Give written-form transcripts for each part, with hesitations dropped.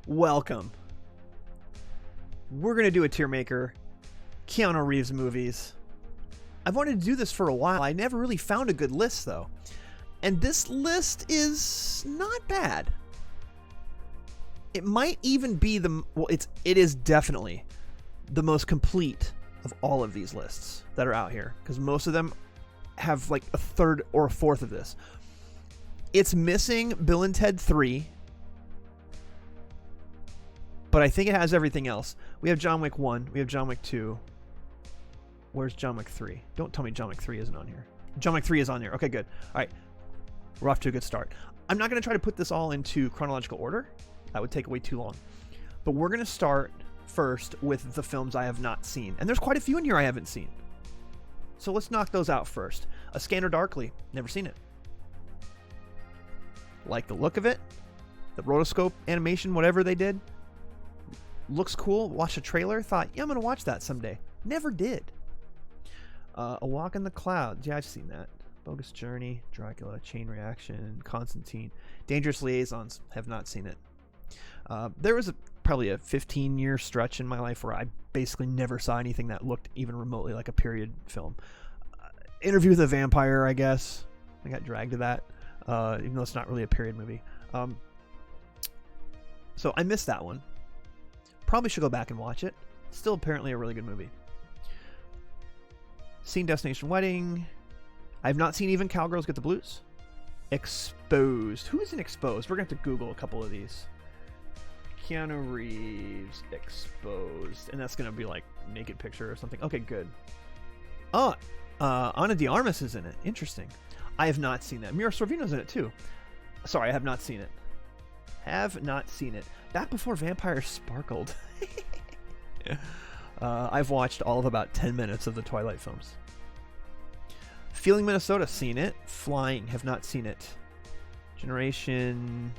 Welcome. We're going to do a tier maker. Keanu Reeves movies. I've wanted to do this for a while. I never really found a good list, though. And this list is not bad. It might even be it is definitely the most complete of all of these lists that are out here, because most of them have like a third or a fourth of this. It's missing Bill and Ted 3, but I think it has everything else. We have John Wick 1, we have John Wick 2. Where's John Wick 3? Don't tell me John Wick 3 isn't on here. John Wick 3 is on here. Okay, good. All right. We're off to a good start. I'm not going to try to put this all into chronological order. That would take way too long. But we're going to start first with the films I have not seen. And there's quite a few in here I haven't seen. So let's knock those out first. A Scanner Darkly. Never seen it. Like the look of it. The rotoscope animation, whatever they did. Looks cool. Watched a trailer. Thought, yeah, I'm going to watch that someday. Never did. A Walk in the Clouds. Yeah, I've seen that. Bogus Journey, Dracula, Chain Reaction, Constantine, Dangerous Liaisons. Have not seen it. There was probably a 15-year stretch in my life where I basically never saw anything that looked even remotely like a period film. Interview with a Vampire, I guess. I got dragged to that, even though it's not really a period movie. So I missed that one. Probably should go back and watch it. Still apparently a really good movie. Seen Destination Wedding. I have not seen even Cowgirls Get the Blues. Exposed. Who is in Exposed? We're going to have to Google a couple of these. Keanu Reeves, Exposed. And that's going to be like naked picture or something. Okay, good. Oh, Ana de Armas is in it. Interesting. I have not seen that. Mira Sorvino's in it too. Sorry, I have not seen it. Have not seen it. Back before Vampires sparkled. I've watched all of about 10 minutes of the Twilight films. Feeling Minnesota, seen it. Flying, have not seen it. Generation...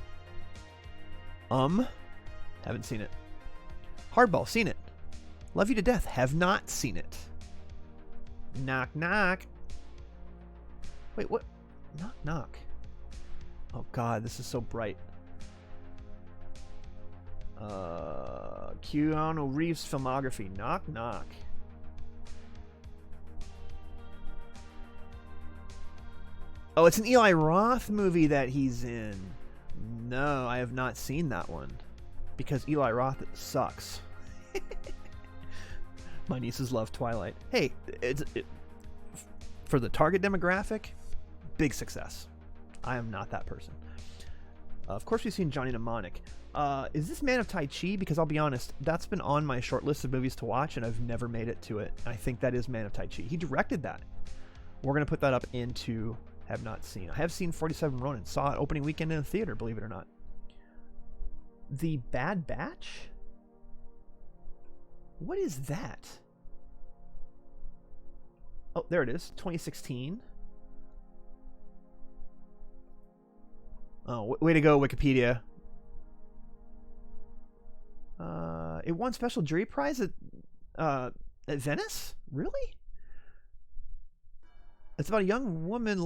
haven't seen it. Hardball, seen it. Love You to Death, have not seen it. Knock Knock. Wait, what? Knock Knock. Oh god, this is so bright. Keanu Reeves filmography. Knock Knock. Oh, it's an Eli Roth movie that he's in. No, I have not seen that one. Because Eli Roth sucks. My nieces love Twilight. Hey, for the target demographic, big success. I am not that person. Of course, we've seen Johnny Mnemonic. Is this Man of Tai Chi? Because I'll be honest, that's been on my short list of movies to watch, and I've never made it to it. I think that is Man of Tai Chi. He directed that. We're going to put that up into have not seen. I have seen 47 Ronin. Saw it opening weekend in the theater, believe it or not. The Bad Batch? What is that? Oh, there it is. 2016. Oh, way to go, Wikipedia. It won special jury prize at Venice? Really? It's about a young woman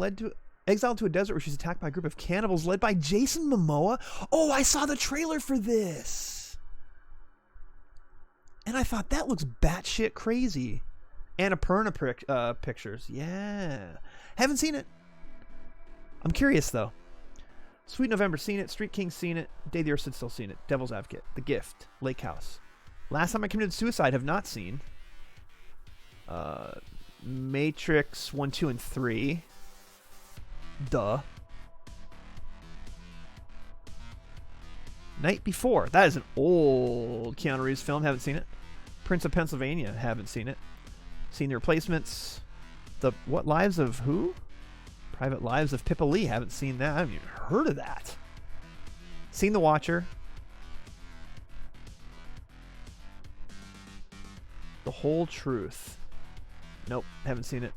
exiled to a desert where she's attacked by a group of cannibals led by Jason Momoa. Oh, I saw the trailer for this. And I thought, that looks batshit crazy. Annapurna Pictures. Yeah. Haven't seen it. I'm curious, though. Sweet November, seen it. Street King, seen it. Day the Earth Stood Still, seen it. Devil's Advocate. The Gift. Lake House. Last Time I Committed Suicide, have not seen. Matrix 1, 2, and 3. Duh. Night Before. That is an old Keanu Reeves film. Haven't seen it. Prince of Pennsylvania. Haven't seen it. Seen The Replacements. What Lives of Who? Private Lives of Pippa Lee. Haven't seen that. I haven't even heard of that. Seen The Watcher. The Whole Truth. Nope. Haven't seen it.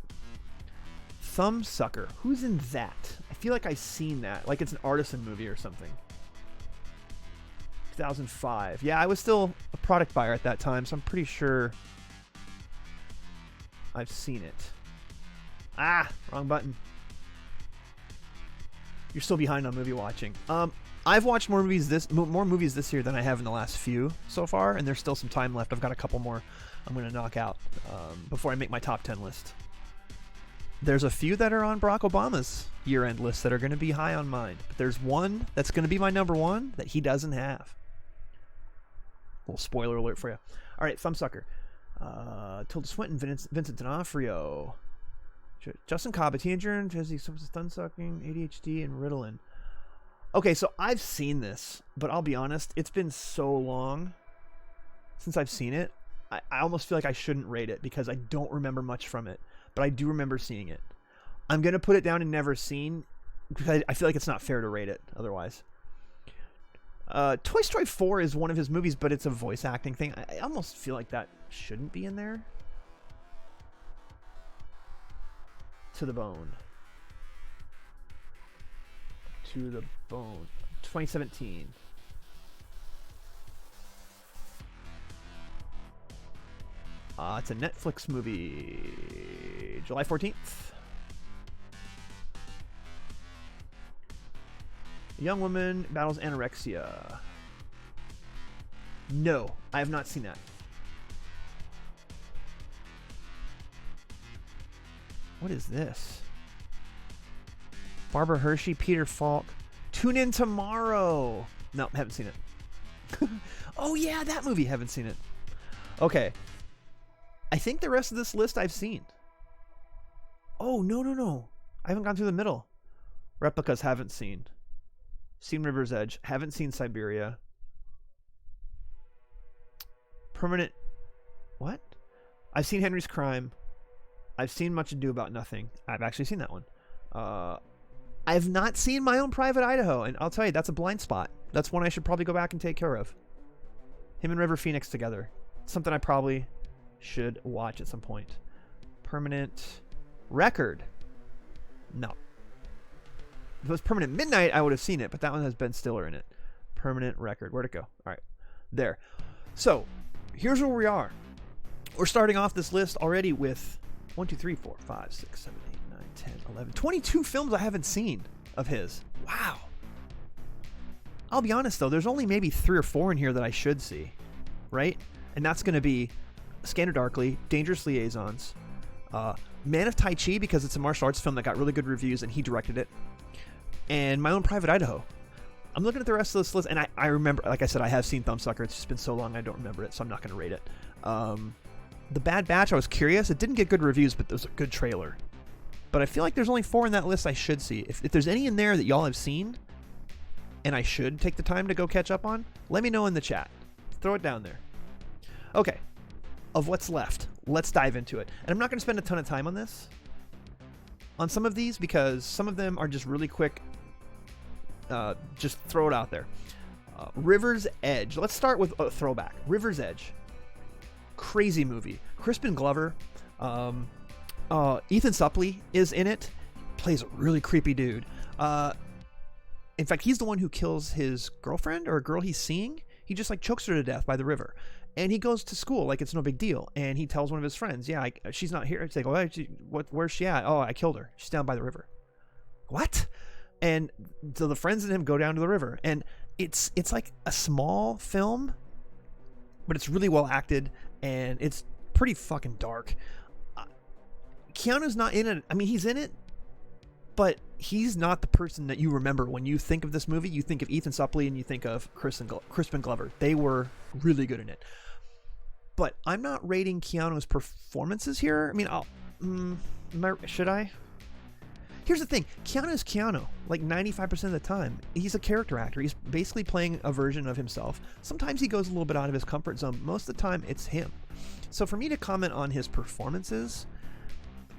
Thumbsucker. Who's in that? I feel like I've seen that. Like it's an artisan movie or something. 2005. Yeah, I was still a product buyer at that time, so I'm pretty sure I've seen it. Ah, wrong button. You're still behind on movie watching. I've watched more movies this year than I have in the last few so far, and there's still some time left. I've got a couple more I'm going to knock out before I make my top 10 list. There's a few that are on Barack Obama's year-end list that are going to be high on mine, but there's one that's going to be my number one that he doesn't have. Little spoiler alert for you. All right, Thumbsucker. Tilda Swinton, Vincent D'Onofrio, Justin Cobb, a teenager, thumb-sucking, ADHD, and Ritalin. Okay, so I've seen this, but I'll be honest, it's been so long since I've seen it. I almost feel like I shouldn't rate it because I don't remember much from it, but I do remember seeing it. I'm going to put it down in never seen because I feel like it's not fair to rate it otherwise. Toy Story 4 is one of his movies, but it's a voice acting thing. I almost feel like that shouldn't be in there. To the Bone. To the Bone. 2017. It's a Netflix movie. July 14th. A young woman battles anorexia. No, I have not seen that. What is this? Barbara Hershey, Peter Falk. Tune in tomorrow. No, haven't seen it. Oh yeah, that movie. Haven't seen it. Okay. I think the rest of this list I've seen. Oh, no. I haven't gone through the middle. Replicas, haven't seen. Seen River's Edge. Haven't seen Siberia. Permanent... What? I've seen Henry's Crime. I've seen Much Ado About Nothing. I've actually seen that one. I've not seen My Own Private Idaho, and I'll tell you, that's a blind spot. That's one I should probably go back and take care of. Him and River Phoenix together. Something I probably should watch at some point. Permanent Record. No. If it was Permanent Midnight, I would have seen it, but that one has Ben Stiller in it. Permanent Record. Where'd it go? All right. There. So, here's where we are. We're starting off this list already with 1, 2, 3, 4, 5, 6, 7, 8, 9, 10, 11, 22 films I haven't seen of his. Wow. I'll be honest, though. There's only maybe 3 or 4 in here that I should see. Right? And that's going to be Scanner Darkly, Dangerous Liaisons, Man of Tai Chi, because it's a martial arts film that got really good reviews and he directed it, and My Own Private Idaho. I'm looking at the rest of this list, and I remember, like I said, I have seen Thumbsucker. It's just been so long I don't remember it, so I'm not going to rate it. The Bad Batch, I was curious. It didn't get good reviews, but it was a good trailer. But I feel like there's only 4 in that list I should see. If there's any in there that y'all have seen, and I should take the time to go catch up on, let me know in the chat. Throw it down there. Okay. Of what's left, let's dive into it. And I'm not going to spend a ton of time on this, on some of these, because some of them are just really quick. Just throw it out there. River's Edge. Let's start with a throwback. River's Edge. Crazy movie. Crispin Glover. Ethan Suplee is in it. Plays a really creepy dude. In fact, he's the one who kills his girlfriend or a girl he's seeing. He just like chokes her to death by the river. And he goes to school like it's no big deal. And he tells one of his friends, yeah, she's not here. It's like, oh, where's she at? Oh, I killed her. She's down by the river. What? And so the friends and him go down to the river. And it's like a small film, but it's really well acted. And it's pretty fucking dark. Keanu's not in it. I mean, he's in it, but he's not the person that you remember when you think of this movie. You think of Ethan Suplee and you think of Crispin Glover. They were really good in it. But I'm not rating Keanu's performances here. I mean, should I? Here's the thing. Keanu's Keanu, like 95% of the time. He's a character actor. He's basically playing a version of himself. Sometimes he goes a little bit out of his comfort zone. Most of the time, it's him. So for me to comment on his performances,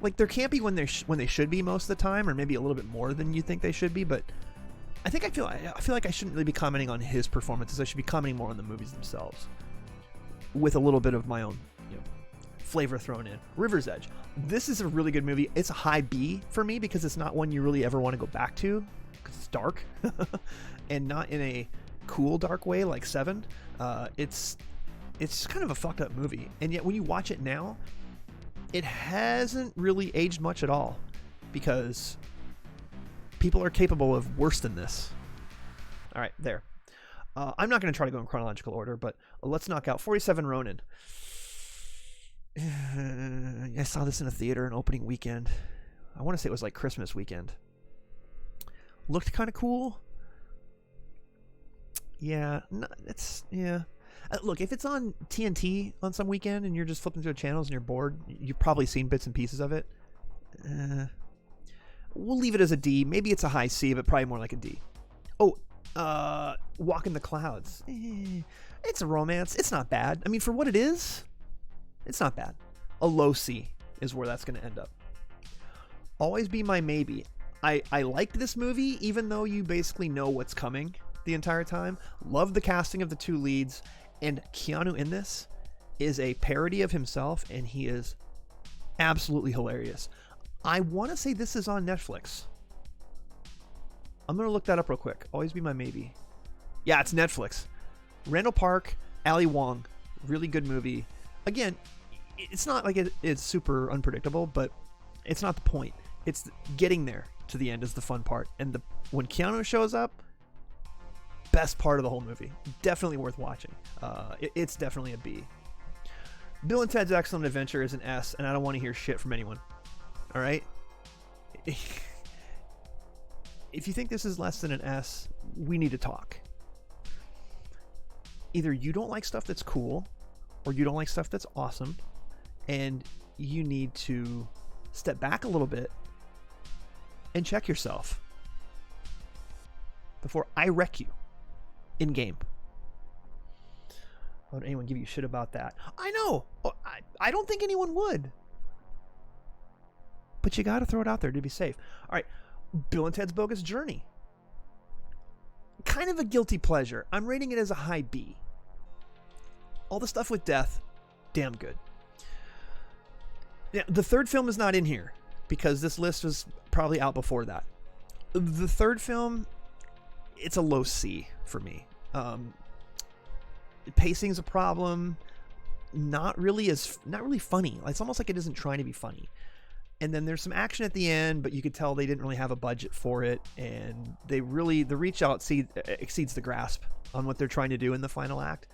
like there can't be when they should be most of the time, or maybe a little bit more than you think they should be. But I feel like I shouldn't really be commenting on his performances. I should be commenting more on the movies themselves, with a little bit of my own, flavor thrown in. River's Edge. This is a really good movie. It's a high B for me because it's not one you really ever want to go back to because it's dark and not in a cool dark way like Seven. It's kind of a fucked up movie, and yet when you watch it now, it hasn't really aged much at all because people are capable of worse than this. All right, there. I'm not going to try to go in chronological order, but let's knock out 47 Ronin. I saw this in a theater an opening weekend. I want to say it was like Christmas weekend. Looked kind of cool. Yeah, look, if it's on TNT on some weekend and you're just flipping through the channels and you're bored, you've probably seen bits and pieces of it. We'll leave it as a D. Maybe it's a high C, but probably more like a D. Oh, Walk in the Clouds. It's a romance. It's not bad. I mean, for what it is, it's not bad. A low C is where that's going to end up. Always Be My Maybe. I liked this movie, even though you basically know what's coming the entire time. Love the casting of the two leads, and Keanu in this is a parody of himself, and he is absolutely hilarious. I want to say this is on Netflix. I'm going to look that up real quick. Always Be My Maybe. Yeah, it's Netflix. Randall Park, Ali Wong. Really good movie. Again, it's not like it's super unpredictable, but it's not the point. It's getting there to the end is the fun part. And when Keanu shows up, best part of the whole movie. Definitely worth watching. It's definitely a B. Bill and Ted's Excellent Adventure is an S, and I don't want to hear shit from anyone. All right? If you think this is less than an S, we need to talk. Either you don't like stuff that's cool, or you don't like stuff that's awesome, and you need to step back a little bit and check yourself before I wreck you in game. Why would anyone give you shit about that? I know. I don't think anyone would. But you got to throw it out there to be safe. All right. Bill and Ted's Bogus Journey. Kind of a guilty pleasure. I'm rating it as a high B. All the stuff with death, damn good. Now, the third film is not in here because this list was probably out before that. The third film, it's a low C for me. Pacing's a problem. Not really funny. It's almost like it isn't trying to be funny. And then there's some action at the end, but you could tell they didn't really have a budget for it, and the reach out exceeds the grasp on what they're trying to do in the final act.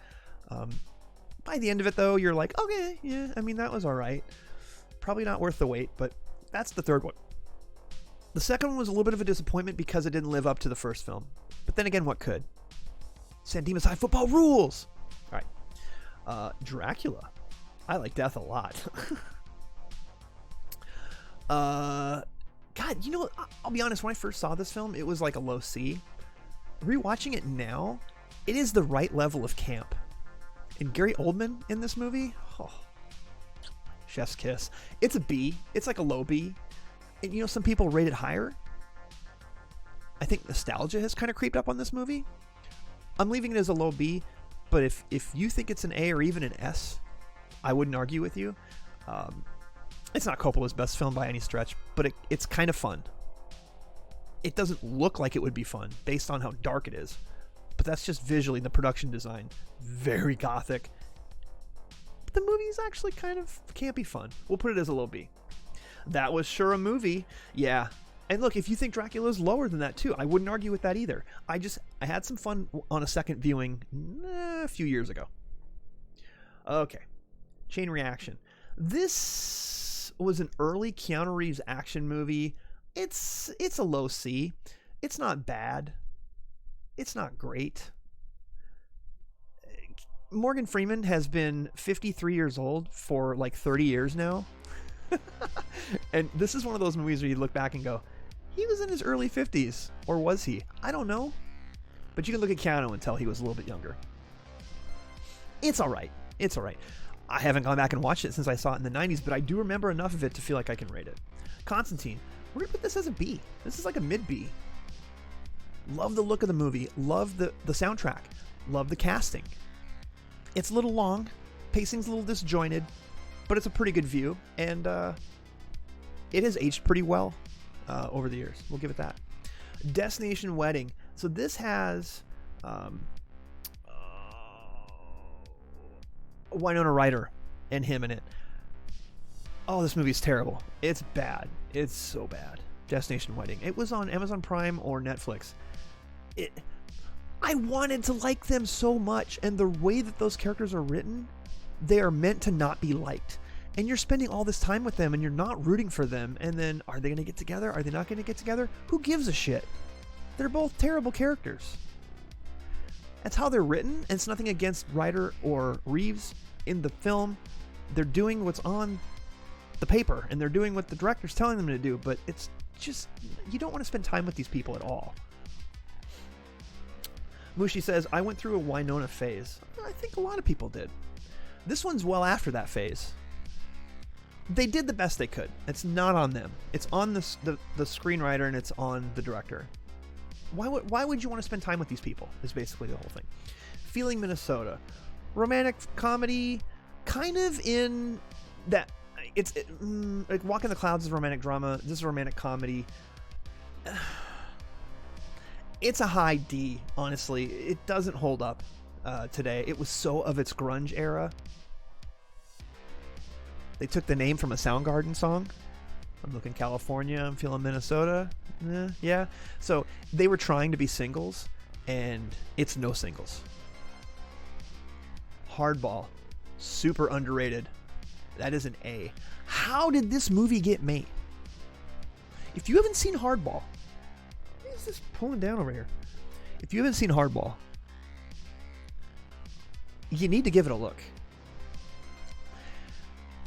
By the end of it, though, you're like, okay, yeah, I mean, that was all right. Probably not worth the wait, but that's the third one. The second one was a little bit of a disappointment because it didn't live up to the first film. But then again, what could? San Dimas High football rules! All right. Dracula. I like death a lot. God, I'll be honest, when I first saw this film, it was like a low C. Rewatching it now, it is the right level of camp. And Gary Oldman in this movie, chef's kiss. It's a B. It's like a low B. And some people rate it higher. I think nostalgia has kind of creeped up on this movie. I'm leaving it as a low B, but if you think it's an A or even an S, I wouldn't argue with you. It's not Coppola's best film by any stretch, but it's kind of fun. It doesn't look like it would be fun based on how dark it is, but that's just visually the production design. Very gothic. But the movie's actually kind of campy fun. We'll put it as a low B. That was sure a movie. Yeah. And look, if you think Dracula's lower than that too, I wouldn't argue with that either. I had some fun on a second viewing a few years ago. Okay. Chain Reaction. This was an early Keanu Reeves action movie. It's a low C. It's not bad. It's not great. Morgan Freeman has been 53 years old for like 30 years now. And this is one of those movies where you look back and go, he was in his early 50s. Or was he? I don't know. But you can look at Keanu and tell he was a little bit younger. It's all right. It's all right. I haven't gone back and watched it since I saw it in the 90s, but I do remember enough of it to feel like I can rate it. Constantine. We're going to put this as a B. This is like a mid-B. Love the look of the movie. Love the soundtrack. Love the casting. It's a little long. Pacing's a little disjointed, but it's a pretty good view, and it has aged pretty well over the years. We'll give it that. Destination Wedding. So this has Winona Ryder and him in it. Oh, this movie's terrible. It's bad. It's so bad. Destination Wedding. It was on Amazon Prime or Netflix. I wanted to like them so much, and the way that those characters are written, they are meant to not be liked. And you're spending all this time with them, and you're not rooting for them, and then are they going to get together? Are they not going to get together? Who gives a shit? They're both terrible characters. That's how they're written, and it's nothing against Ryder or Reeves in the film. They're doing what's on the paper, and they're doing what the director's telling them to do, but it's just, you don't want to spend time with these people at all. Mushi says, I went through a Winona phase. I think a lot of people did. This one's well after that phase. They did the best they could. It's not on them. It's on the screenwriter, and it's on the director. Why would you want to spend time with these people is basically the whole thing. Feeling Minnesota. Romantic comedy, kind of in that, like Walk in the Clouds is a romantic drama. This is a romantic comedy. It's a high D, honestly. It doesn't hold up today. It was so of its grunge era. They took the name from a Soundgarden song. I'm looking California, I'm feeling Minnesota. Yeah. So they were trying to be singles, and it's no singles. Hardball, super underrated. That is an A. How did this movie get made? If you haven't seen Hardball, what is this pulling down over here? If you haven't seen Hardball, you need to give it a look.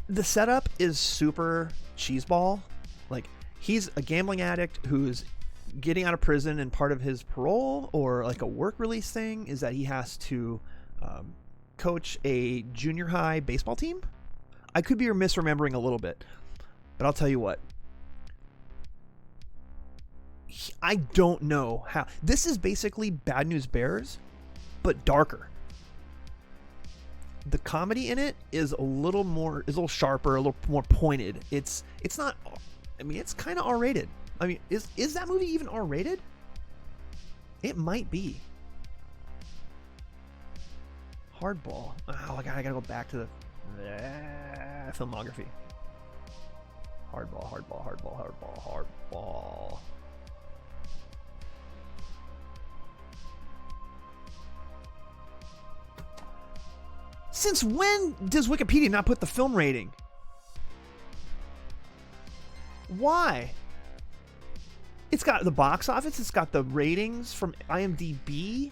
The setup is super cheeseball. Like, he's a gambling addict who's getting out of prison, and part of his parole or like a work release thing is that he has to coach a junior high baseball team. I could be misremembering a little bit, but I'll tell you what. I don't know how. This is basically Bad News Bears, but darker. The comedy in it is a little sharper, a little more pointed. It's not, I mean, it's kind of R-rated. I mean, is that movie even R-rated? It might be. Hardball. Oh, I gotta go back to the filmography. Hardball. Since when does Wikipedia not put the film rating? Why? It's got the box office. It's got the ratings from IMDb.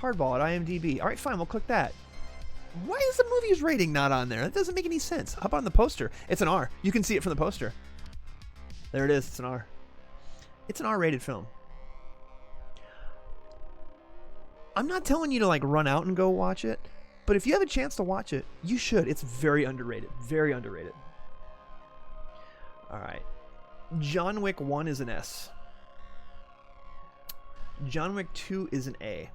Hardball at IMDb. All right, fine. We'll click that. Why is the movie's rating not on there? That doesn't make any sense. Up on the poster. It's an R. You can see it from the poster. There it is. It's an R. It's an R-rated film. I'm not telling you to like run out and go watch it, but if you have a chance to watch it, you should. It's very underrated. Very underrated. All right. John Wick 1 is an S. John Wick 2 is an A.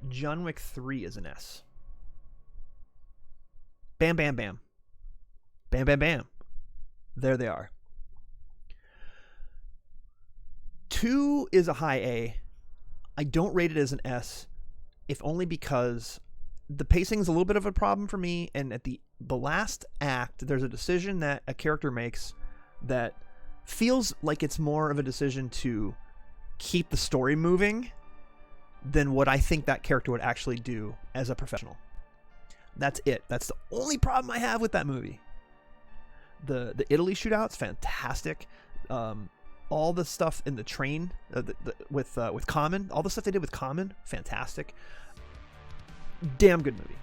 John Wick 3 is an S. Bam, bam, bam. Bam, bam, bam. There they are. 2 is a high A. I don't rate it as an S, if only because the pacing is a little bit of a problem for me, and at the last act, there's a decision that a character makes that feels like it's more of a decision to keep the story moving than what I think that character would actually do as a professional. That's it. That's the only problem I have with that movie. The Italy shootout's fantastic. All the stuff in the train with Common, all the stuff they did with Common, fantastic. Damn good movie.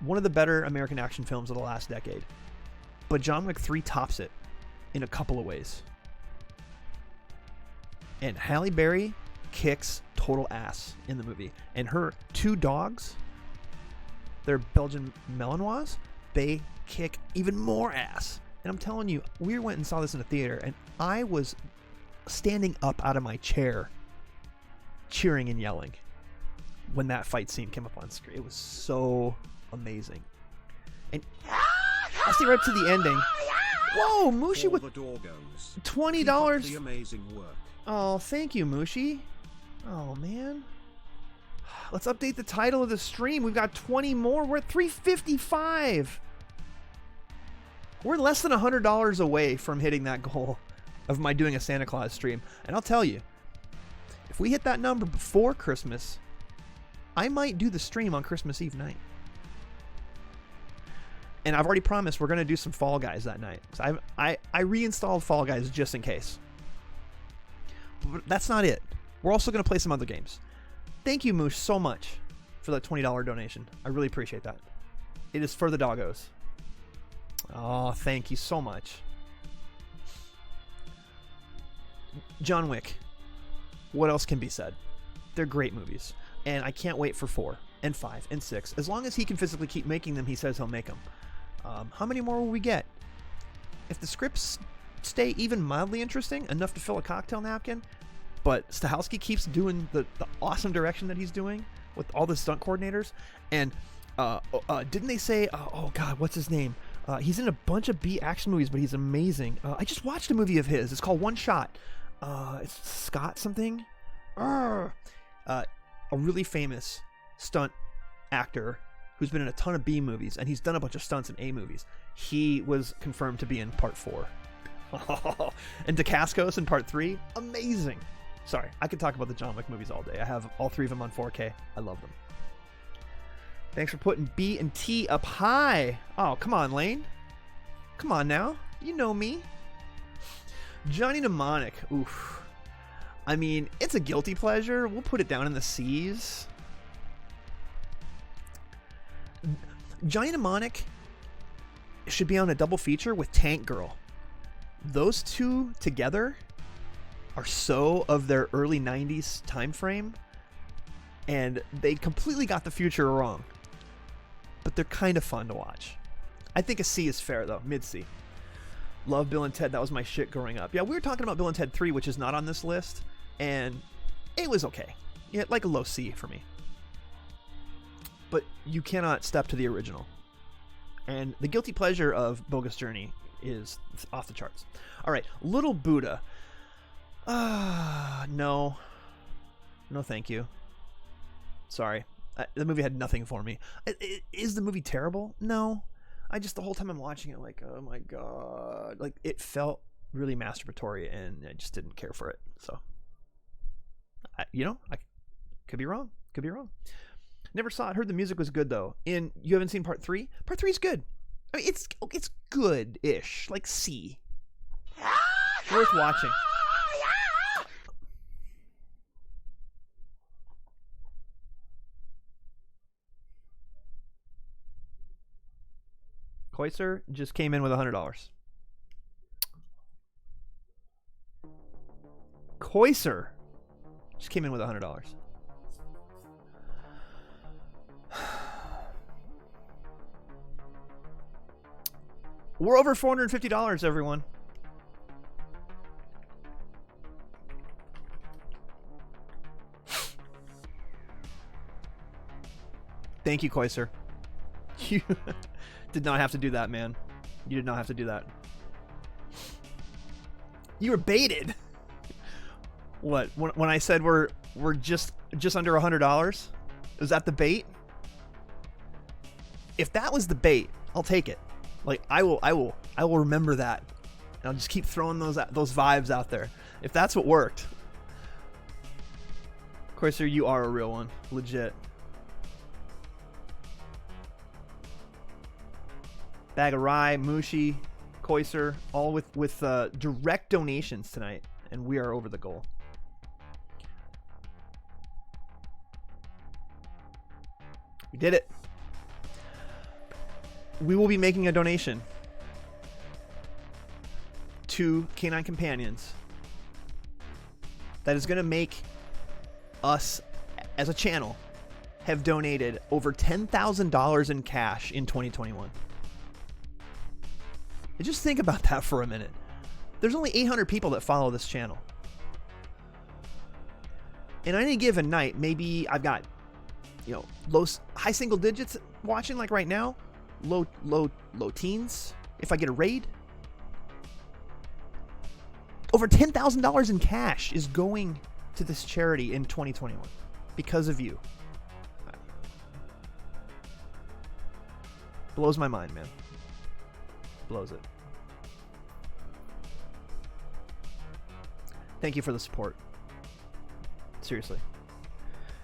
One of the better American action films of the last decade. But John Wick 3 tops it in a couple of ways. And Halle Berry kicks total ass in the movie. And her two dogs, they're Belgian Malinois, they kick even more ass. And I'm telling you, we went and saw this in a theater, and I was standing up out of my chair, cheering and yelling when that fight scene came up on screen. It was so amazing. And I'll stay right to the ending. Whoa, Mushi with $20. The amazing work. Oh, thank you, Mushi. Oh, man. Let's update the title of the stream. We've got 20 more. We're at 355. We're less than $100 away from hitting that goal of my doing a Santa Claus stream. And I'll tell you, if If we hit that number before Christmas, I might do the stream on Christmas Eve night. And I've already promised we're going to do some Fall Guys that night. So I reinstalled Fall Guys just in case. But that's not it. We're also going to play some other games. Thank you, Moosh, so much for that $20 donation. I really appreciate that. It is for the doggos. Oh, thank you so much. John Wick. What else can be said? They're great movies. And I can't wait for 4 and 5 and 6. As long as he can physically keep making them, he says he'll make them. How many more will we get? If the scripts stay even mildly interesting, enough to fill a cocktail napkin, but Stahelski keeps doing the awesome direction that he's doing with all the stunt coordinators, and didn't they say, oh God, what's his name? He's in a bunch of B action movies, but he's amazing. I just watched a movie of his. It's called One Shot. It's Scott something. A really famous stunt actor who's been in a ton of B movies, and he's done a bunch of stunts in A movies. He was confirmed to be in part 4. And Dacascos in part 3. Amazing. Sorry, I could talk about the John Wick movies all day. I have all 3 of them on 4K. I love them. Thanks for putting B and T up high. Oh, come on, Lane. Come on now. You know me. Johnny Mnemonic. Oof. I mean, it's a guilty pleasure. We'll put it down in the C's. Johnny Mnemonic should be on a double feature with Tank Girl. Those two together are so of their early 90s time frame, and they completely got the future wrong. But they're kind of fun to watch. I think a C is fair, though. Mid-C. Love Bill and Ted. That was my shit growing up. Yeah, we were talking about Bill and Ted 3, which is not on this list, and it was okay. Yeah, like a low C for me. But you cannot step to the original. And the guilty pleasure of Bogus Journey is off the charts. All right, Little Buddha. No. No, thank you. Sorry. The movie had nothing for me. Is the movie terrible? No. I just, the whole time I'm watching it, like, oh my God. Like, it felt really masturbatory, and I just didn't care for it. So, I could be wrong. Could be wrong. Never saw it. Heard the music was good, though. And you haven't seen part 3? Part 3 is good. I mean, it's good-ish. Like C. Worth watching. Koiser just came in with $100. Koiser just came in with $100. We're over $450, everyone. Thank you, Koiser. You did not have to do that, man. You did not have to do that. You were baited. What? When I said we're just under $100, is that the bait? If that was the bait, I'll take it. Like, I will remember that. And I'll just keep throwing those vibes out there. If that's what worked. Of course, sir, you are a real one. Legit. Bag of Rye, Mushi, Koiser, all with direct donations tonight. And we are over the goal. We did it. We will be making a donation to Canine Companions that is going to make us, as a channel, have donated over $10,000 in cash in 2021. And just think about that for a minute. There's only 800 people that follow this channel. And on any given night, maybe I've got, high single digits watching, like right now. Low teens if I get a raid. Over $10,000 in cash is going to this charity in 2021 because of you. Blows my mind, man. Blows it. Thank you for the support. Seriously.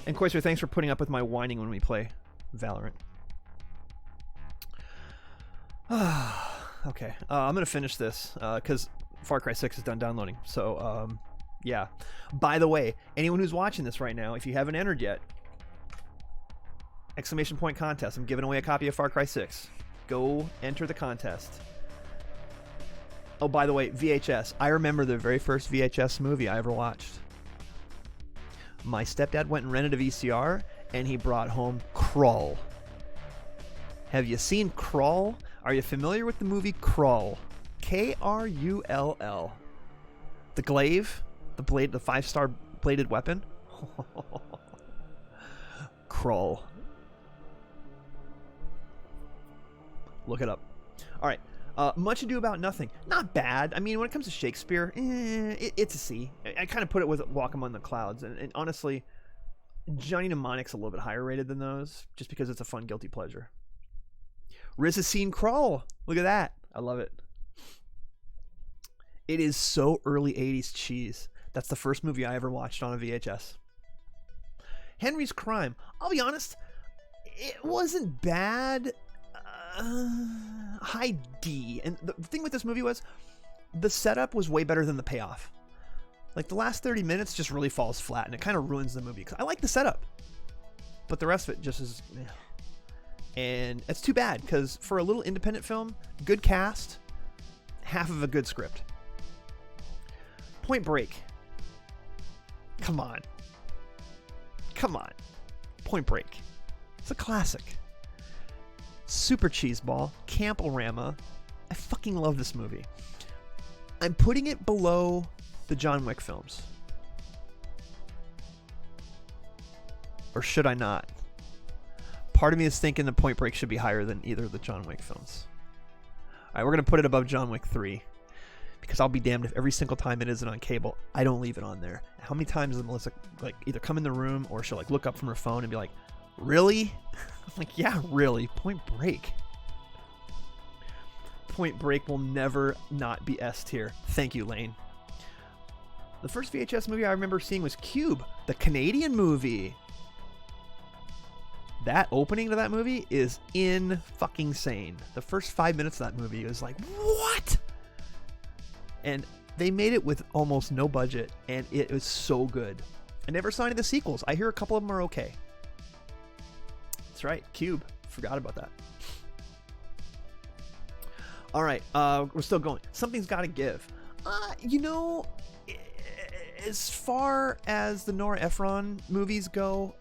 And Koister, thanks for putting up with my whining when we play Valorant. Okay, I'm gonna finish this because Far Cry 6 is done downloading. So yeah. By the way, anyone who's watching this right now, if you haven't entered yet, exclamation point contest. I'm giving away a copy of Far Cry 6. Go enter the contest. Oh, by the way, VHS. I remember the very first VHS movie I ever watched. My stepdad went and rented a VCR, and he brought home Krull. Have you seen Krull? Are you familiar with the movie Krull? Krull. The glaive, the blade, the 5-star bladed weapon. Krull. Look it up. All right. Much Ado About Nothing. Not bad. I mean, when it comes to Shakespeare, it's a C. I kind of put it with Walk Among the Clouds. And honestly, Johnny Mnemonic's a little bit higher rated than those, just because it's a fun, guilty pleasure. Riz has seen Krull. Look at that. I love it. It is so early 80s cheese. That's the first movie I ever watched on a VHS. Henry's Crime. I'll be honest, it wasn't bad. High D. And the thing with this movie was the setup was way better than the payoff. Like the last 30 minutes just really falls flat and it kind of ruins the movie. Cause I like the setup, but the rest of it just is. And it's too bad because for a little independent film, good cast, half of a good script. Point Break. Come on. Point Break. It's a classic. Super Cheeseball, Camp-O-Rama. I fucking love this movie. I'm putting it below the John Wick films. Or should I not? Part of me is thinking the Point Break should be higher than either of the John Wick films. Alright, we're going to put it above John Wick 3. Because I'll be damned if every single time it isn't on cable, I don't leave it on there. How many times does Melissa like either come in the room or she'll like look up from her phone and be like, really? I'm like, yeah, really. Point Break. Point Break will never not be S tier. Thank you, Lane. The first VHS movie I remember seeing was Cube, the Canadian movie. That opening to that movie is in-fucking-sane. The first 5 minutes of that movie was like, what? And they made it with almost no budget, and it was so good. I never saw any of the sequels. I hear a couple of them are okay. That's right, Cube. Forgot about that. All right, we're still going. Something's got to give. You know, as far as the Nora Ephron movies go,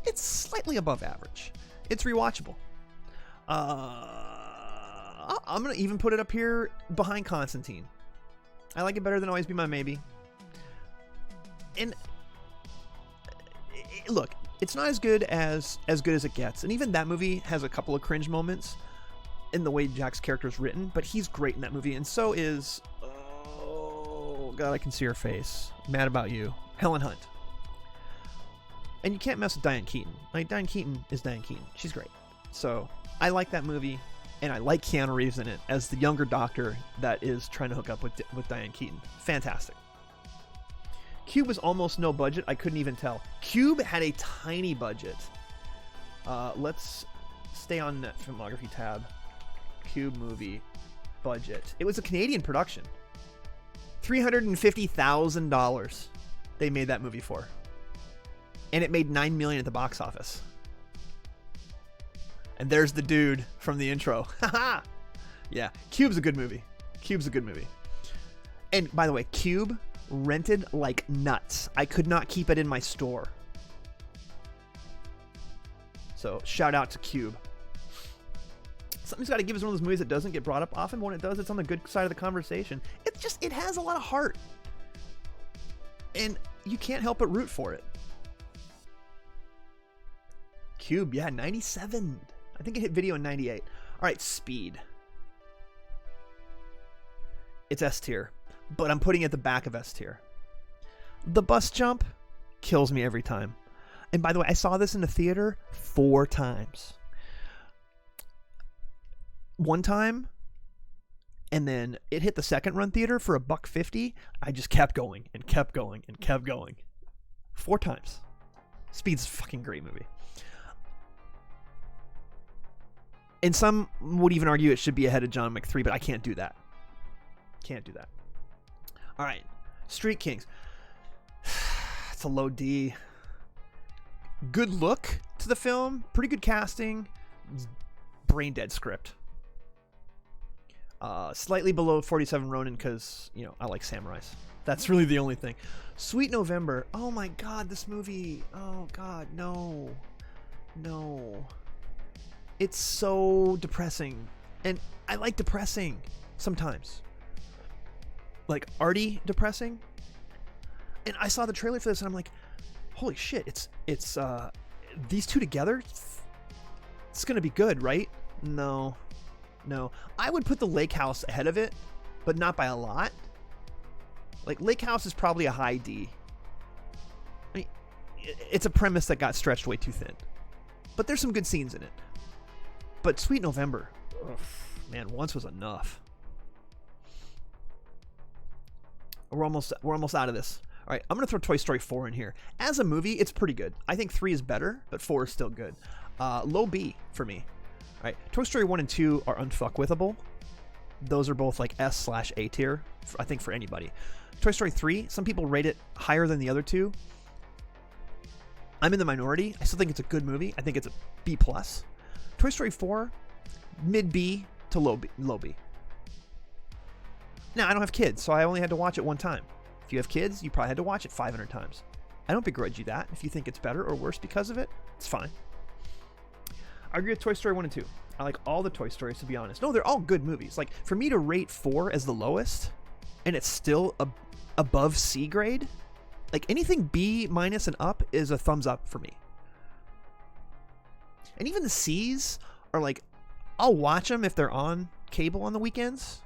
it's slightly above average. It's rewatchable. I'm going to even put it up here behind Constantine. I like it better than Always Be My Maybe. And look, it's not as good as it gets. And even that movie has a couple of cringe moments in the way Jack's character is written, but he's great in that movie. And so is, oh God, I can see her face. Mad About You. Helen Hunt. And you can't mess with Diane Keaton. Like, Diane Keaton is Diane Keaton. She's great. So I like that movie. And I like Keanu Reeves in it as the younger doctor that is trying to hook up with Diane Keaton. Fantastic. Cube was almost no budget. I couldn't even tell. Cube had a tiny budget. Let's stay on that filmography tab. Cube movie budget. It was a Canadian production. $350,000 they made that movie for. And it made $9 million at the box office. And there's the dude from the intro. Haha! Yeah, Cube's a good movie. Cube's a good movie. And by the way, Cube rented like nuts. I could not keep it in my store. So shout out to Cube. Something's got to give is one of those movies that doesn't get brought up often, but when it does, it's on the good side of the conversation. It has a lot of heart. And you can't help but root for it. Cube, yeah, 97. I think it hit video in 98. All right, Speed. It's S tier, but I'm putting it at the back of S tier. The bus jump kills me every time. And by the way, I saw this in the theater 4 times. One time, and then it hit the second run theater for $1.50. I just kept going and kept going and kept going. 4 times. Speed's a fucking great movie. And some would even argue it should be ahead of John Wick 3, but I can't do that. Can't do that. All right. Street Kings. It's a low D. Good look to the film. Pretty good casting. Brain dead script. Slightly below 47 Ronin because, I like samurais. That's really the only thing. Sweet November. Oh my God, this movie. Oh God, no. No. It's so depressing. And I like depressing sometimes. Like arty depressing. And I saw the trailer for this and I'm like, holy shit, it's these two together? It's gonna be good, right? No. I would put the Lake House ahead of it, but not by a lot. Like, Lake House is probably a high D. I mean, it's a premise that got stretched way too thin. But there's some good scenes in it. But Sweet November, man, once was enough. We're almost out of this. All right, I'm going to throw Toy Story 4 in here. As a movie, it's pretty good. I think 3 is better, but 4 is still good. Low B for me. All right, Toy Story 1 and 2 are unfuckwithable. Those are both like S/A tier, I think, for anybody. Toy Story 3, some people rate it higher than the other two. I'm in the minority. I still think it's a good movie. I think it's a B+. Toy Story 4, mid B to low B. Now, I don't have kids, so I only had to watch it one time. If you have kids, you probably had to watch it 500 times. I don't begrudge you that. If you think it's better or worse because of it, it's fine. I agree with Toy Story 1 and 2. I like all the Toy Stories, to be honest. No, they're all good movies. Like, for me to rate 4 as the lowest, and it's still above C grade, like anything B- and up is a thumbs up for me. And even the C's are like, I'll watch them if they're on cable on the weekends.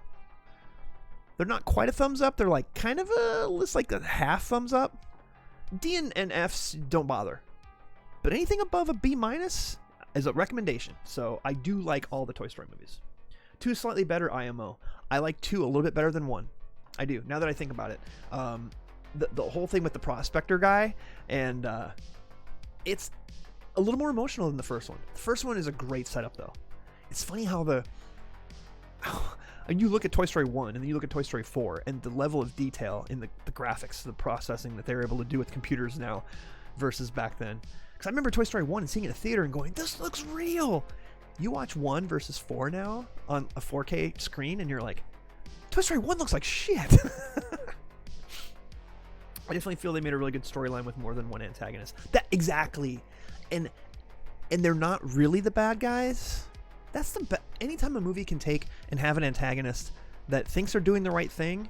They're not quite a thumbs up. They're like kind of like a half thumbs up. D and F's don't bother. But anything above a B- is a recommendation. So I do like all the Toy Story movies. 2 is slightly better, IMO. I like 2 a little bit better than 1. I do, now that I think about it. The whole thing with the prospector guy, and it's a little more emotional than the first one. The first one is a great setup, though. It's funny how and you look at Toy Story 1 and then you look at Toy Story 4 and the level of detail in the graphics, the processing that they're able to do with computers now versus back then. Because I remember Toy Story 1 and seeing it in a theater and going, this looks real. You watch 1 versus 4 now on a 4K screen and you're like, Toy Story 1 looks like shit. I definitely feel they made a really good storyline with more than one antagonist. That exactly. And they're not really the bad guys. That's the anytime a movie can take and have an antagonist that thinks they're doing the right thing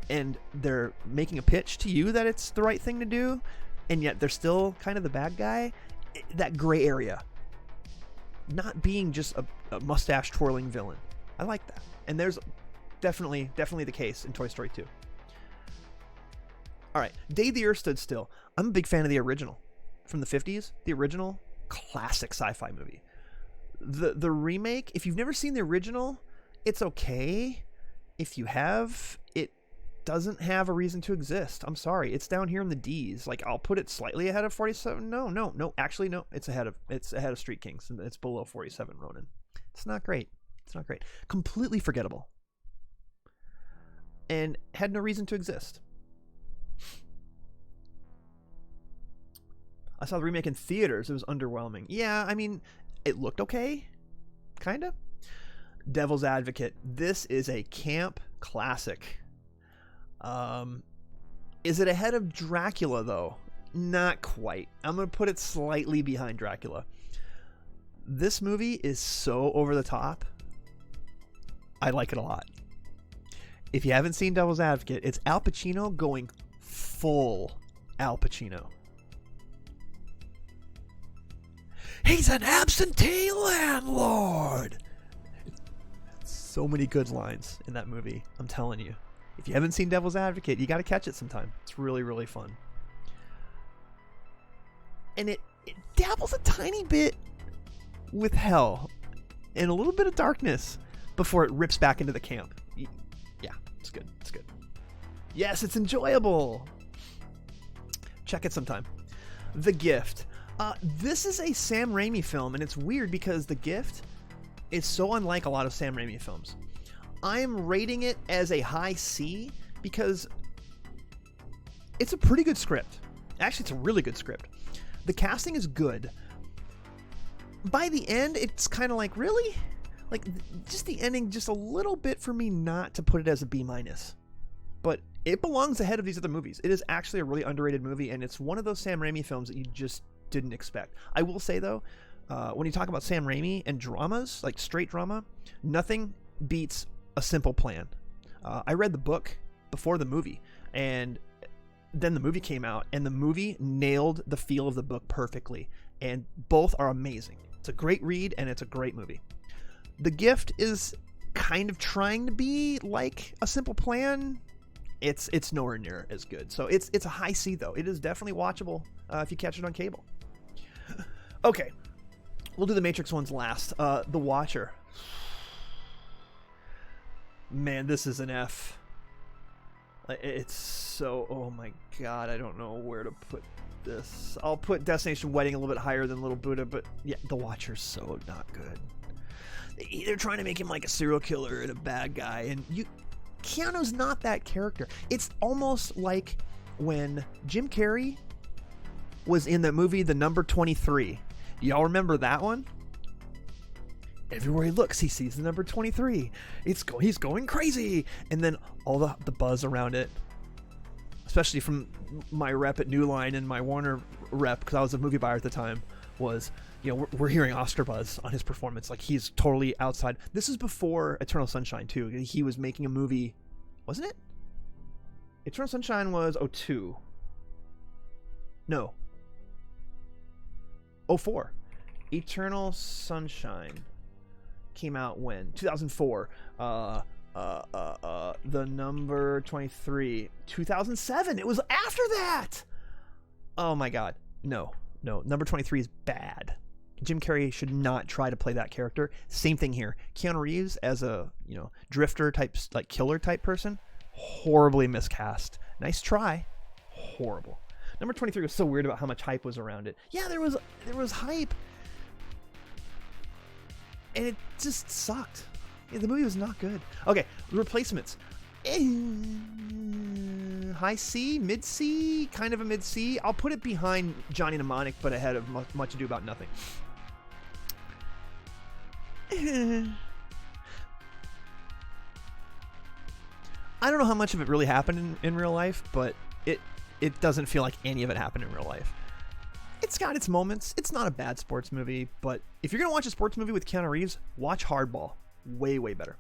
and they're making a pitch to you that it's the right thing to do, and yet they're still kind of the bad guy, that gray area. Not being just a mustache twirling villain. I like that. And there's definitely the case in Toy Story 2. All right, Day the Earth Stood Still. I'm a big fan of the original from the 50s. The original, classic sci-fi movie. The remake, if you've never seen the original, it's okay. If you have, it doesn't have a reason to exist. I'm sorry, it's down here in the D's. Like, I'll put it slightly ahead of 47. No. Actually, no. It's ahead of Street Kings, and it's below 47 Ronin. It's not great. Completely forgettable, and had no reason to exist. I saw the remake in theaters. It was underwhelming. Yeah, I mean, it looked okay, kind of. Devil's Advocate. This is a camp classic. Is it ahead of Dracula, though? Not quite. I'm going to put it slightly behind Dracula. This movie is so over the top. I like it a lot. If you haven't seen Devil's Advocate, it's Al Pacino going full Al Pacino. He's an absentee landlord. So many good lines in that movie. I'm telling you. If you haven't seen Devil's Advocate, you got to catch it sometime. It's really, really fun. And it dabbles a tiny bit with hell and a little bit of darkness before it rips back into the camp. Yeah, it's good. Yes, it's enjoyable. Check it sometime. The Gift. This is a Sam Raimi film, and it's weird because The Gift is so unlike a lot of Sam Raimi films. I'm rating it as a high C because it's a pretty good script. Actually, it's a really good script. The casting is good. By the end, it's kind of like, really? Like, just the ending, just a little bit for me not to put it as a B-. But it belongs ahead of these other movies. It is actually a really underrated movie, and it's one of those Sam Raimi films that you just didn't expect. I will say, though, when you talk about Sam Raimi and dramas, like straight drama, nothing beats A Simple Plan. I read the book before the movie, and then the movie came out, and the movie nailed the feel of the book perfectly, and both are amazing. It's a great read, and it's a great movie. The Gift is kind of trying to be like A Simple Plan. It's nowhere near as good. So it's a high C, though. It is definitely watchable if you catch it on cable. Okay, we'll do the Matrix ones last. The Watcher. Man, this is an F. It's so... Oh my god, I don't know where to put this. I'll put Destination Wedding a little bit higher than Little Buddha, but yeah, The Watcher's so not good. They're trying to make him like a serial killer and a bad guy, and Keanu's not that character. It's almost like when Jim Carrey was in that movie, The Number 23. Y'all remember that one? Everywhere he looks, he sees the number 23. He's going crazy. And then all the buzz around it, especially from my rep at New Line and my Warner rep, because I was a movie buyer at the time, was, we're hearing Oscar buzz on his performance. Like, he's totally outside. This is before Eternal Sunshine, too. He was making a movie, wasn't it? Eternal Sunshine was 2002. No. 2004. Eternal Sunshine came out when? 2004. The Number 23. 2007. It was after that. Oh my god. No. Number 23 is bad. Jim Carrey should not try to play that character. Same thing here. Keanu Reeves as a, drifter type, like killer type person, horribly miscast. Nice try. Horrible. Number 23 was so weird about how much hype was around it. Yeah, there was hype. And it just sucked. Yeah, the movie was not good. Okay, Replacements. High C, mid C, kind of a mid C. I'll put it behind Johnny Mnemonic, but ahead of Much Ado About Nothing. I don't know how much of it really happened in real life, but it doesn't feel like any of it happened in real life. It's got its moments. It's not a bad sports movie, but if you're going to watch a sports movie with Keanu Reeves, watch Hardball. Way, way better.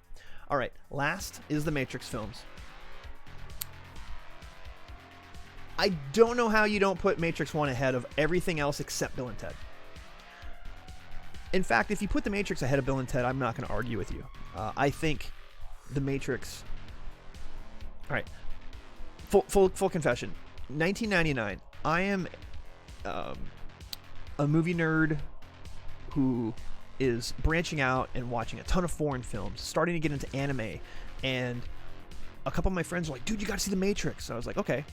All right, last is the Matrix films. I don't know how you don't put Matrix 1 ahead of everything else except Bill and Ted. In fact, if you put the Matrix ahead of Bill and Ted, I'm not going to argue with you. I think the Matrix... All right, full confession. 1999, I am a movie nerd who is branching out and watching a ton of foreign films, starting to get into anime, and a couple of my friends were like, dude, you gotta see The Matrix. So I was like, okay.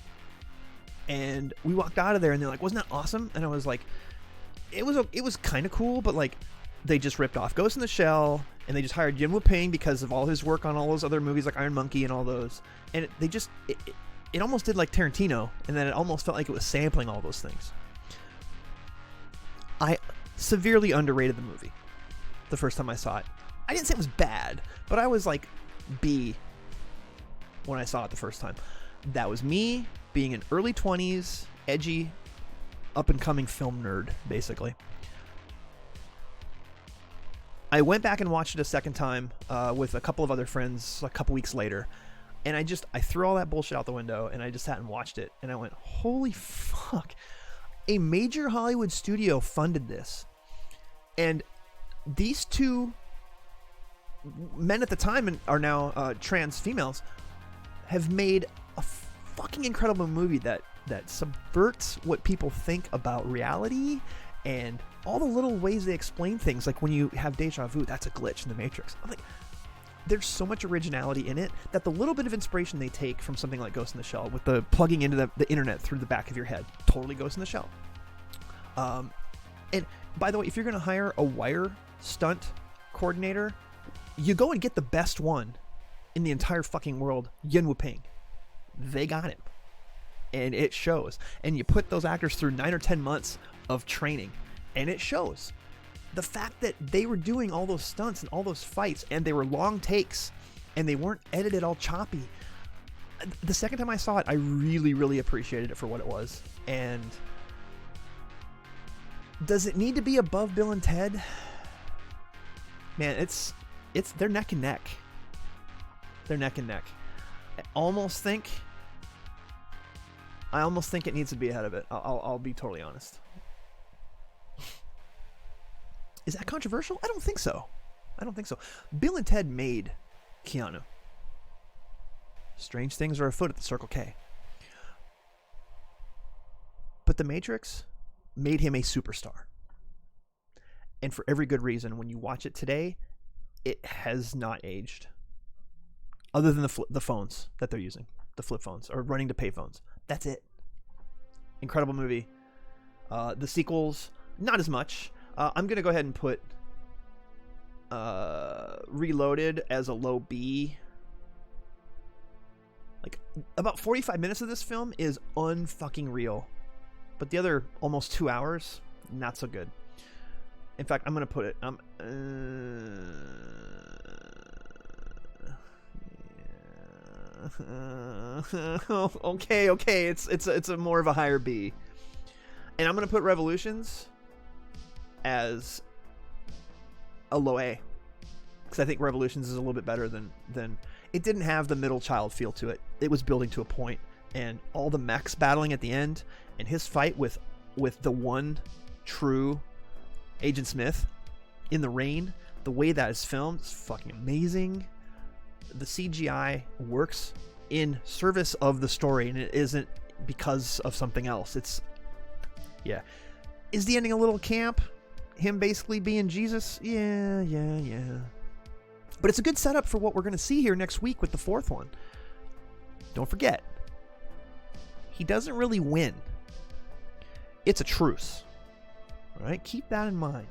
And we walked out of there and they're like, wasn't that awesome? And I was like, it was kind of cool, but like they just ripped off Ghost in the Shell, and they just hired Yuen Woo-ping because of all his work on all those other movies like Iron Monkey and all those, and it almost did like Tarantino, and then it almost felt like it was sampling all those things. I severely underrated the movie the first time I saw it. I didn't say it was bad, but I was like B when I saw it the first time. That was me being an early 20s, edgy, up-and-coming film nerd, basically. I went back and watched it a second time with a couple of other friends a couple weeks later, and I threw all that bullshit out the window, and I just sat and watched it, and I went, holy fuck. A major Hollywood studio funded this, and these two men at the time and are now trans females have made a fucking incredible movie that subverts what people think about reality and all the little ways they explain things. Like when you have deja vu, that's a glitch in the Matrix. I'm like, there's so much originality in it that the little bit of inspiration they take from something like Ghost in the Shell, with the plugging into the internet through the back of your head, totally Ghost in the Shell. And by the way, if you're going to hire a wire stunt coordinator, you go and get the best one in the entire fucking world, Yen Wu-ping. They got him. And it shows. And you put those actors through 9 or 10 months of training, and it shows. The fact that they were doing all those stunts and all those fights, and they were long takes, and they weren't edited all choppy. The second time I saw it, I really, really appreciated it for what it was. And does it need to be above Bill and Ted? Man, they're neck and neck. They're neck and neck. I almost think it needs to be ahead of it. I'll be totally honest. Is that controversial? I don't think so. Bill and Ted made Keanu. Strange things are afoot at the Circle K. But The Matrix made him a superstar. And for every good reason. When you watch it today, it has not aged. Other than the phones that they're using. The flip phones. Or running to pay phones. That's it. Incredible movie. The sequels, not as much. I'm going to go ahead and put Reloaded as a low B. Like, about 45 minutes of this film is unfucking real. But the other almost 2 hours, not so good. In fact, I'm going to put it... okay, it's a more of a higher B. And I'm going to put Revolutions as a low A, because I think Revolutions is a little bit better than it didn't have the middle child feel to it. It was building to a point, and all the mechs battling at the end, and his fight with the one true Agent Smith in the rain, the way that is filmed is fucking amazing. The CGI works in service of the story, and it isn't because of something else. Is the ending a little camp? Him basically being Jesus? Yeah. But it's a good setup for what we're going to see here next week with the fourth one. Don't forget, he doesn't really win. It's a truce. All right, keep that in mind.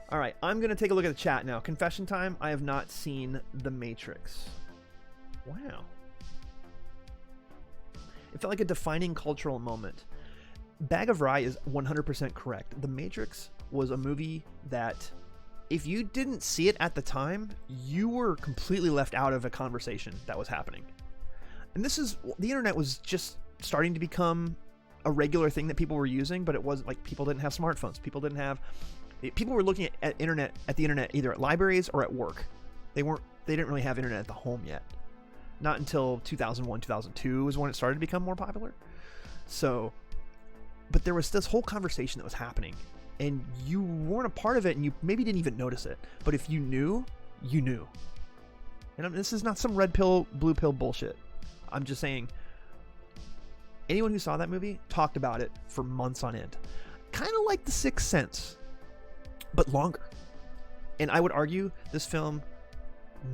All right, I'm going to take a look at the chat now. Confession time, I have not seen The Matrix. Wow. It felt like a defining cultural moment. Bag of Rye is 100% correct. The Matrix was a movie that, if you didn't see it at the time, you were completely left out of a conversation that was happening. And the internet was just starting to become a regular thing that people were using, but it wasn't like people didn't have smartphones. People were looking at the internet either at libraries or at work. They didn't really have internet at the home yet. Not until 2001, 2002 is when it started to become more popular. So, but there was this whole conversation that was happening, and you weren't a part of it, and you maybe didn't even notice it. But if you knew, you knew. And this is not some red pill, blue pill bullshit. I'm just saying, anyone who saw that movie talked about it for months on end. Kind of like The Sixth Sense, but longer. And I would argue this film,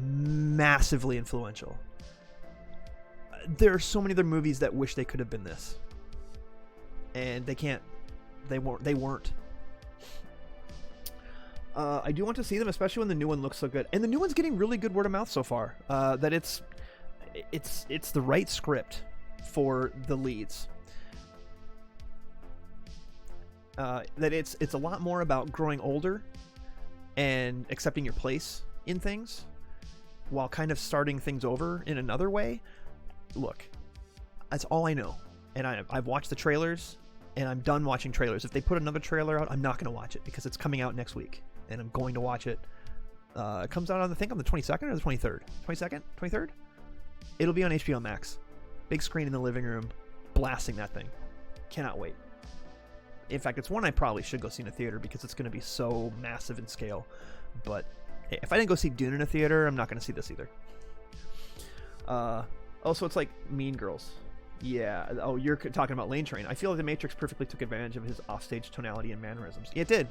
massively influential. There are so many other movies that wish they could have been this. And they can't. They weren't. I do want to see them, especially when the new one looks so good. And the new one's getting really good word of mouth so far. That it's the right script for the leads. That it's a lot more about growing older and accepting your place in things while kind of starting things over in another way. Look, that's all I know. And I've watched the trailers, and I'm done watching trailers. If they put another trailer out, I'm not going to watch it because it's coming out next week, and I'm going to watch it. It comes out on the 22nd or the 23rd? 22nd? 23rd? It'll be on HBO Max. Big screen in the living room, blasting that thing. Cannot wait. In fact, it's one I probably should go see in a theater because it's going to be so massive in scale. But hey, if I didn't go see Dune in a theater, I'm not going to see this either. So it's like Mean Girls. Yeah. Oh, you're talking about Lane Train. I feel like The Matrix perfectly took advantage of his offstage tonality and mannerisms. It did.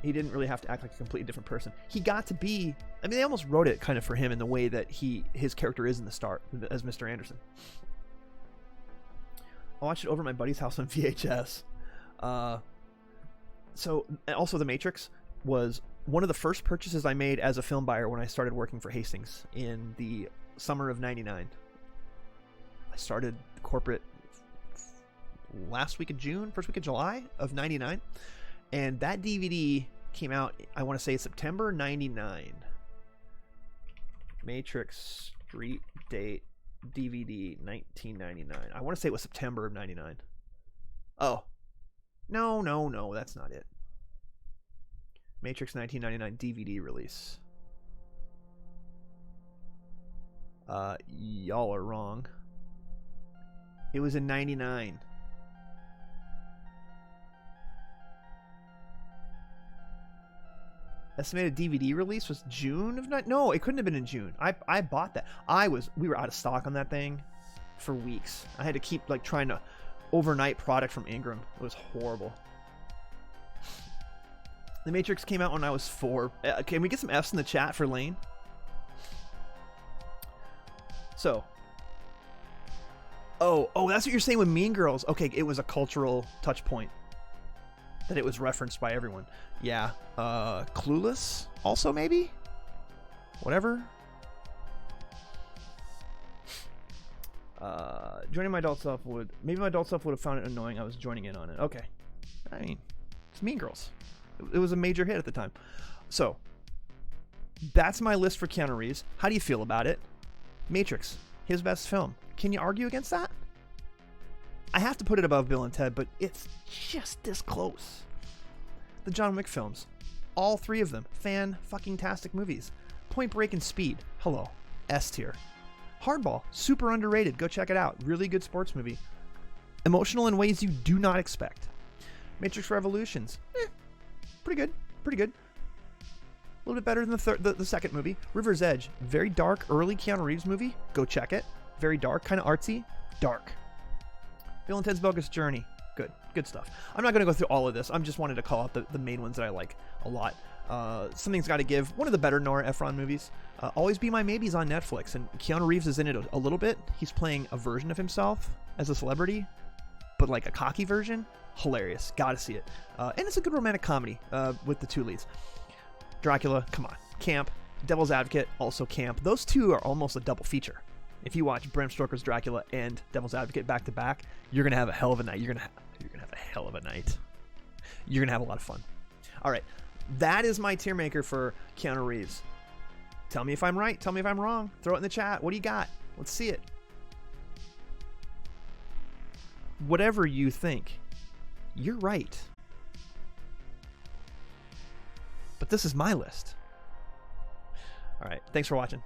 He didn't really have to act like a completely different person. He got to be, I mean, they almost wrote it kind of for him in the way that his character is in the start as Mr. Anderson. I watched it over at my buddy's house on VHS. So also The Matrix was one of the first purchases I made as a film buyer when I started working for Hastings in the summer of 99. I started corporate last week of June, first week of July of 99. And that DVD came out, I want to say September 99. Matrix Street Date DVD 1999. I want to say it was September of 99. Oh. No, that's not it. Matrix 1999 DVD release. Y'all are wrong. It was in 99. Estimated DVD release was June of no, it couldn't have been in June. I bought that. We were out of stock on that thing for weeks. I had to keep like trying to overnight product from Ingram. It was horrible. The Matrix came out when I was 4. Can we get some F's in the chat for Lane? So. Oh, that's what you're saying with Mean Girls. Okay, it was a cultural touch point. That it was referenced by everyone. Yeah. Clueless also maybe? Whatever. Joining my adult self maybe my adult self would have found it annoying I was joining in on it. Okay. I mean, it's Mean Girls. It was a major hit at the time. So, that's my list for Keanu Reeves. How do you feel about it? Matrix, his best film. Can you argue against that? I have to put it above Bill and Ted, but it's just this close. The John Wick films. All 3 of them. Fan-fucking-tastic movies. Point Break and Speed. Hello. S tier. Hardball. Super underrated. Go check it out. Really good sports movie. Emotional in ways you do not expect. Matrix Revolutions. Pretty good. Pretty good. A little bit better than the second movie. River's Edge. Very dark, early Keanu Reeves movie. Go check it. Very dark. Kind of artsy. Dark. Bill and Ted's Bogus Journey. Good stuff. I'm not going to go through all of this. I'm just wanted to call out the main ones that I like a lot. Something's Got to Give. One of the better Nora Ephron movies. Always Be My Maybe's on Netflix. And Keanu Reeves is in it a little bit. He's playing a version of himself as a celebrity. But like a cocky version. Hilarious. Gotta see it. And it's a good romantic comedy with the 2 leads. Dracula. Come on. Camp. Devil's Advocate. Also camp. Those 2 are almost a double feature. If you watch Bram Stoker's Dracula and Devil's Advocate back to back, you're gonna have a hell of a night. You're gonna have a hell of a night. You're gonna have a lot of fun. All right, that is my tier maker for Keanu Reeves. Tell me if I'm right. Tell me if I'm wrong. Throw it in the chat. What do you got? Let's see it. Whatever you think, you're right. But this is my list. All right, thanks for watching.